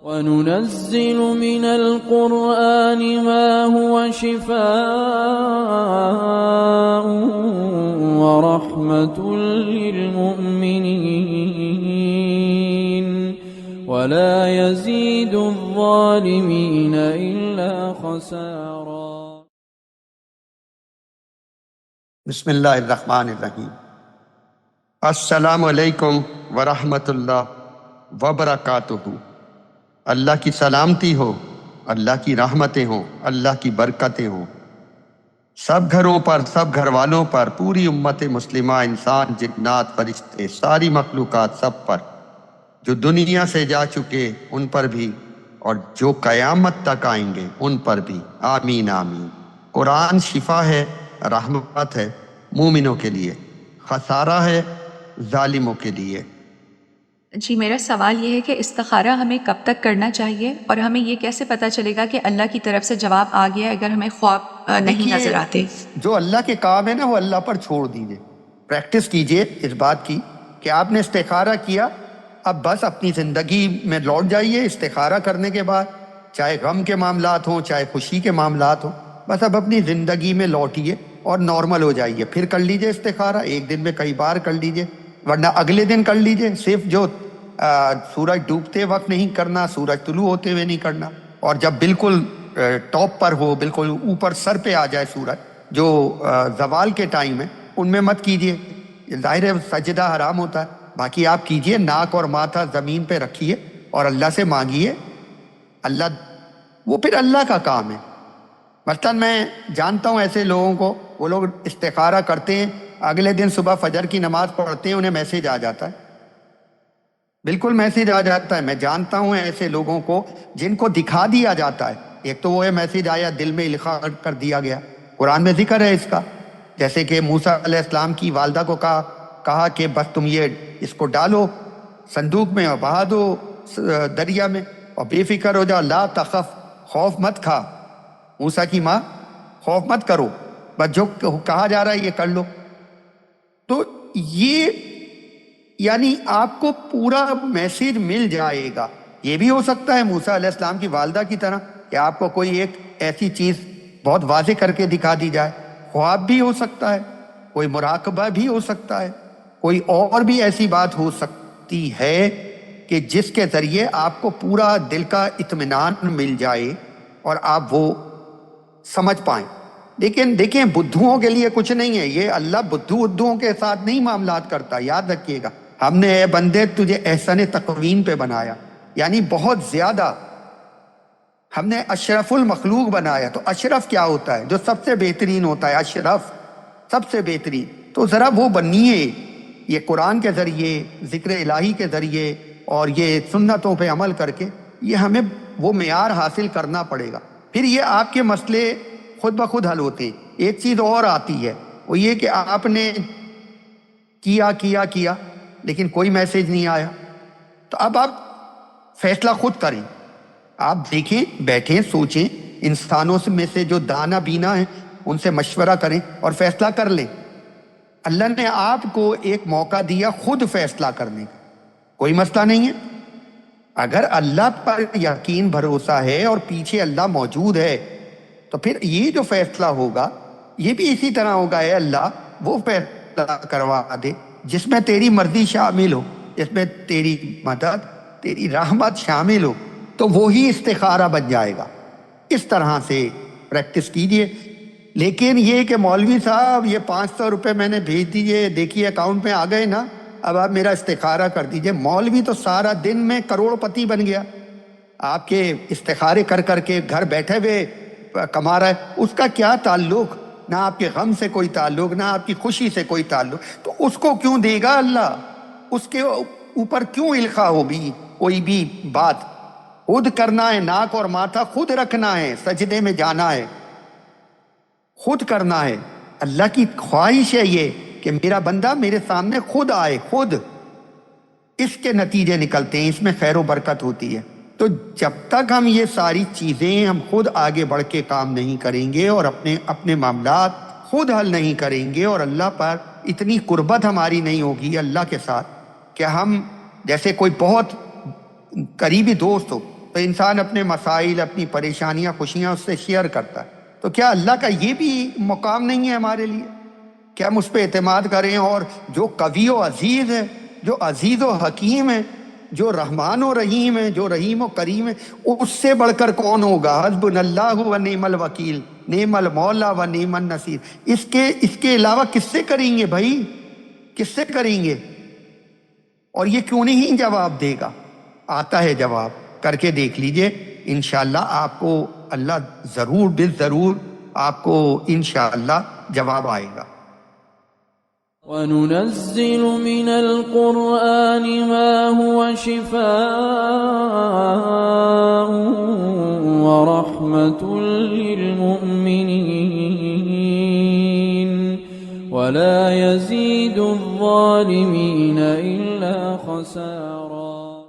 وَنُنَزِّلُ مِنَ الْقُرْآنِ مَا هُوَ شِفَاءٌ وَرَحْمَةٌ لِّلْمُؤْمِنِينَ وَلَا يَزِيدُ الظَّالِمِينَ إِلَّا خَسَارًا۔ بسم اللہ الرحمن الرحیم۔ السلام علیکم ورحمۃ اللہ وبرکاتہ۔ اللہ کی سلامتی ہو، اللہ کی رحمتیں ہوں، اللہ کی برکتیں ہوں سب گھروں پر، سب گھر والوں پر، پوری امت مسلمہ، انسان، جنات، فرشتے، ساری مخلوقات سب پر، جو دنیا سے جا چکے ان پر بھی اور جو قیامت تک آئیں گے ان پر بھی، آمین آمین۔ قرآن شفا ہے، رحمت ہے مومنوں کے لیے، خسارہ ہے ظالموں کے لیے۔ جی، میرا سوال یہ ہے کہ استخارہ ہمیں کب تک کرنا چاہیے، اور ہمیں یہ کیسے پتہ چلے گا کہ اللہ کی طرف سے جواب آ گیا اگر ہمیں خواب نہیں نظر آتے؟ جو اللہ کے کام ہے نا وہ اللہ پر چھوڑ دیجئے، پریکٹس کیجئے اس بات کی کہ آپ نے استخارہ کیا، اب بس اپنی زندگی میں لوٹ جائیے۔ استخارہ کرنے کے بعد چاہے غم کے معاملات ہوں چاہے خوشی کے معاملات ہوں، بس اب اپنی زندگی میں لوٹیے اور نارمل ہو جائیے، پھر کر لیجئے استخارہ، ایک دن میں کئی بار کر لیجئے، ورنہ اگلے دن کر لیجئے۔ صرف جو سورج ڈوبتے وقت نہیں کرنا، سورج طلوع ہوتے ہوئے نہیں کرنا، اور جب بالکل ٹاپ پر ہو، بالکل اوپر سر پہ آ جائے سورج، جو زوال کے ٹائم ہے، ان میں مت کیجئے، ظاہر ہے سجدہ حرام ہوتا ہے۔ باقی آپ کیجئے، ناک اور ماتھا زمین پہ رکھیے اور اللہ سے مانگیے، اللہ وہ پھر اللہ کا کام ہے۔ مثلا میں جانتا ہوں ایسے لوگوں کو، وہ لوگ استخارہ کرتے ہیں، اگلے دن صبح فجر کی نماز پڑھتے ہیں، انہیں میسیج آ جاتا ہے، بالکل میسیج آ جاتا ہے۔ میں جانتا ہوں ایسے لوگوں کو جن کو دکھا دیا جاتا ہے، ایک تو وہ ہے میسیج آیا دل میں القاء کر دیا گیا، قرآن میں ذکر ہے اس کا، جیسے کہ موسیٰ علیہ السلام کی والدہ کو کہا کہ بس تم یہ اس کو ڈالو صندوق میں اور بہا دو دریا میں اور بے فکر ہو جاؤ، لا تخف، خوف مت کھا، موسیٰ کی ماں خوف مت کرو، بس جو کہا جا رہا ہے یہ کر لو۔ تو یہ یعنی آپ کو پورا میسیج مل جائے گا۔ یہ بھی ہو سکتا ہے موسیٰ علیہ السلام کی والدہ کی طرح کہ آپ کو کوئی ایک ایسی چیز بہت واضح کر کے دکھا دی جائے، خواب بھی ہو سکتا ہے، کوئی مراقبہ بھی ہو سکتا ہے، کوئی اور بھی ایسی بات ہو سکتی ہے کہ جس کے ذریعے آپ کو پورا دل کا اطمینان مل جائے اور آپ وہ سمجھ پائیں۔ لیکن دیکھیں بدھوؤں کے لیے کچھ نہیں ہے، یہ اللہ بدھوؤں کے ساتھ نہیں معاملات کرتا، یاد رکھیے گا۔ ہم نے اے بندے تجھے احسن تقویم پہ بنایا، یعنی بہت زیادہ ہم نے اشرف المخلوق بنایا۔ تو اشرف کیا ہوتا ہے؟ جو سب سے بہترین ہوتا ہے، اشرف سب سے بہترین۔ تو ذرا وہ بنیے، یہ قرآن کے ذریعے، ذکر الہی کے ذریعے اور یہ سنتوں پہ عمل کر کے یہ ہمیں وہ معیار حاصل کرنا پڑے گا، پھر یہ آپ کے مسئلے خود بخود حل ہوتے ہیں۔ ایک چیز اور آتی ہے، وہ یہ کہ آپ نے کیا لیکن کوئی میسیج نہیں آیا، تو اب آپ فیصلہ خود کریں۔ آپ دیکھیں، بیٹھیں، سوچیں، انسانوں میں سے جو دانا بینا ہیں ان سے مشورہ کریں اور فیصلہ کر لیں۔ اللہ نے آپ کو ایک موقع دیا خود فیصلہ کرنے کا، کوئی مسئلہ نہیں ہے۔ اگر اللہ پر یقین بھروسہ ہے اور پیچھے اللہ موجود ہے تو پھر یہ جو فیصلہ ہوگا یہ بھی اسی طرح ہوگا، اے اللہ وہ فیصلہ کروا دے جس میں تیری مرضی شامل ہو، جس میں تیری مدد، تیری رحمت شامل ہو، تو وہی استخارہ بن جائے گا۔ اس طرح سے پریکٹس کیجئے۔ لیکن یہ کہ مولوی صاحب یہ 500 روپے میں نے بھیج دیے، دیکھیے اکاؤنٹ میں آ گئے نا، اب آپ میرا استخارہ کر دیجئے۔ مولوی تو سارا دن میں کروڑ پتی بن گیا، آپ کے استخارے کر کر کے گھر بیٹھے ہوئے کما رہا ہے، اس کا کیا تعلق؟ نہ آپ کے غم سے کوئی تعلق، نہ آپ کی خوشی سے کوئی تعلق، تو اس کو کیوں دے گا اللہ؟ اس کے اوپر کیوں القاء ہوگی کوئی بھی بات؟ خود کرنا ہے، ناک اور ماتھا خود رکھنا ہے، سجدے میں جانا ہے، خود کرنا ہے۔ اللہ کی خواہش ہے یہ کہ میرا بندہ میرے سامنے خود آئے، خود، اس کے نتیجے نکلتے ہیں، اس میں خیر و برکت ہوتی ہے۔ تو جب تک ہم یہ ساری چیزیں ہم خود آگے بڑھ کے کام نہیں کریں گے اور اپنے معاملات خود حل نہیں کریں گے اور اللہ پر اتنی قربت ہماری نہیں ہوگی اللہ کے ساتھ کہ ہم جیسے کوئی بہت قریبی دوست ہو، تو انسان اپنے مسائل، اپنی پریشانیاں، خوشیاں اس سے شیئر کرتا ہے. تو کیا اللہ کا یہ بھی مقام نہیں ہے ہمارے لیے کہ ہم اس پہ اعتماد کریں؟ اور جو قوی و عزیز ہے، جو عزیز و حکیم ہے، جو رحمان و رحیم ہے، جو رحیم و کریم ہے، اس سے بڑھ کر کون ہوگا؟ حسبنا اللہ و نعم الوکیل، نعم المولا و نعم النصیر. اس کے علاوہ کس سے کریں گے بھائی؟ کس سے کریں گے؟ اور یہ کیوں نہیں جواب دے گا؟ آتا ہے جواب، کر کے دیکھ لیجئے. انشاءاللہ آپ کو اللہ ضرور بالضرور آپ کو انشاءاللہ جواب آئے گا. وننزل من القرآن ما هو شفاء ورحمة للمؤمنين ولا يزيد الظالمين إلا خسارا.